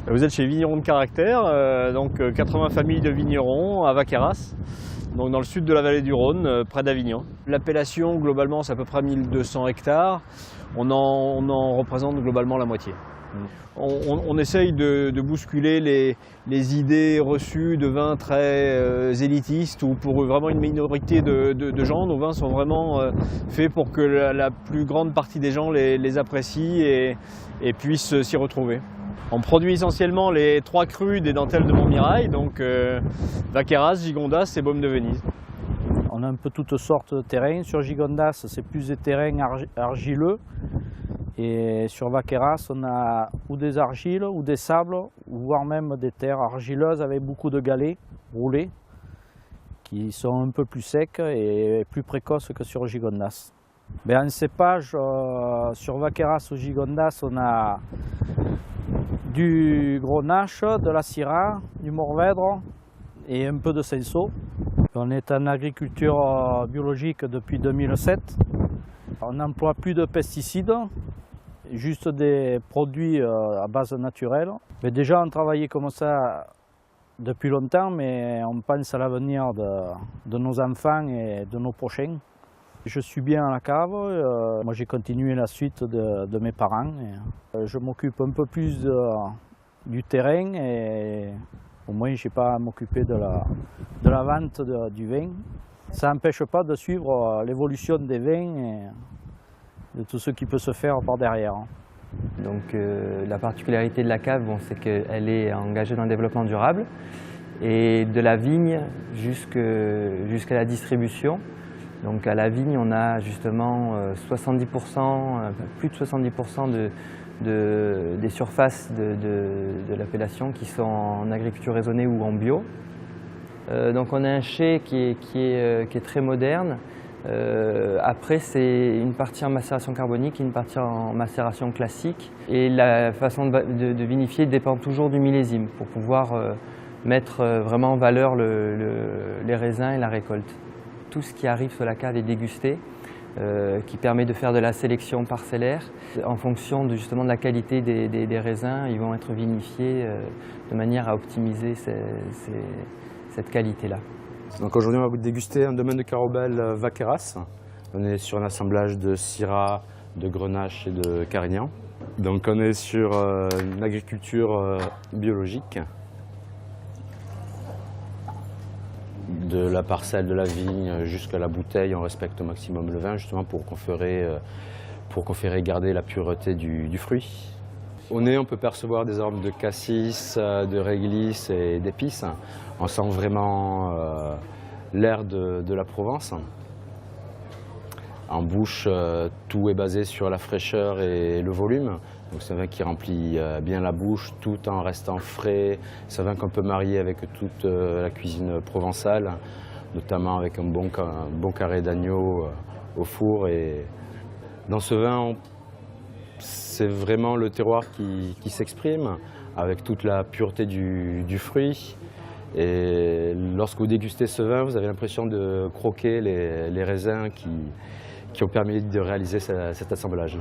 Vous êtes chez Vignerons de Caractère, donc 80 familles de vignerons à Vaqueyras, donc dans le sud de la vallée du Rhône, près d'Avignon. L'appellation, globalement, c'est à peu près 1200 hectares. On en représente globalement la moitié. On essaye de bousculer les idées reçues de vins très élitistes ou pour vraiment une minorité de gens. Nos vins sont vraiment faits pour que la plus grande partie des gens les apprécient et puissent s'y retrouver. On produit essentiellement les 3 crus des dentelles de Montmirail, donc Vaqueyras, Gigondas et Baume de Venise. On a un peu toutes sortes de terrains. Sur Gigondas, c'est plus des terrains argileux. Et sur Vaqueyras, on a ou des argiles ou des sables, voire même des terres argileuses avec beaucoup de galets roulés, qui sont un peu plus secs et plus précoces que sur Gigondas. En cépage, sur Vaqueyras ou Gigondas, on a du Grenache, de la Syrah, du Mourvèdre et un peu de Cinsault. On est en agriculture biologique depuis 2007. On n'emploie plus de pesticides, juste des produits à base naturelle. Mais déjà, on travaillait comme ça depuis longtemps, mais on pense à l'avenir de nos enfants et de nos prochains. Je suis bien à la cave, moi j'ai continué la suite de mes parents. Je m'occupe un peu plus du terrain et au moins je n'ai pas à m'occuper de la vente du vin. Ça n'empêche pas de suivre l'évolution des vins et de tout ce qui peut se faire par derrière. Donc la particularité de la cave, c'est qu'elle est engagée dans le développement durable et de la vigne jusqu'à la distribution. Donc à la vigne, on a justement 70%, plus de 70% des surfaces de l'appellation qui sont en agriculture raisonnée ou en bio. Donc on a un chai qui est très moderne. Après, c'est une partie en macération carbonique et une partie en macération classique. Et la façon de vinifier dépend toujours du millésime pour pouvoir mettre vraiment en valeur les raisins et la récolte. Tout ce qui arrive sur la cave est dégusté, qui permet de faire de la sélection parcellaire. En fonction justement de la qualité des raisins, ils vont être vinifiés de manière à optimiser cette qualité-là. Donc aujourd'hui, on va déguster un domaine de Carobel Vaqueyras. On est sur un assemblage de Syrah, de Grenache et de Carignan. Donc on est sur une agriculture biologique. De la parcelle de la vigne jusqu'à la bouteille, on respecte au maximum le vin, justement pour conférer, garder la pureté du fruit. Au nez, on peut percevoir des arômes de cassis, de réglisse et d'épices. On sent vraiment l'air de la Provence. En bouche, tout est basé sur la fraîcheur et le volume. C'est un vin qui remplit bien la bouche tout en restant frais. C'est un vin qu'on peut marier avec toute la cuisine provençale, notamment avec un bon carré d'agneau au four. Et dans ce vin, c'est vraiment le terroir qui s'exprime avec toute la pureté du fruit. Et lorsque vous dégustez ce vin, vous avez l'impression de croquer les raisins qui ont permis de réaliser cet assemblage.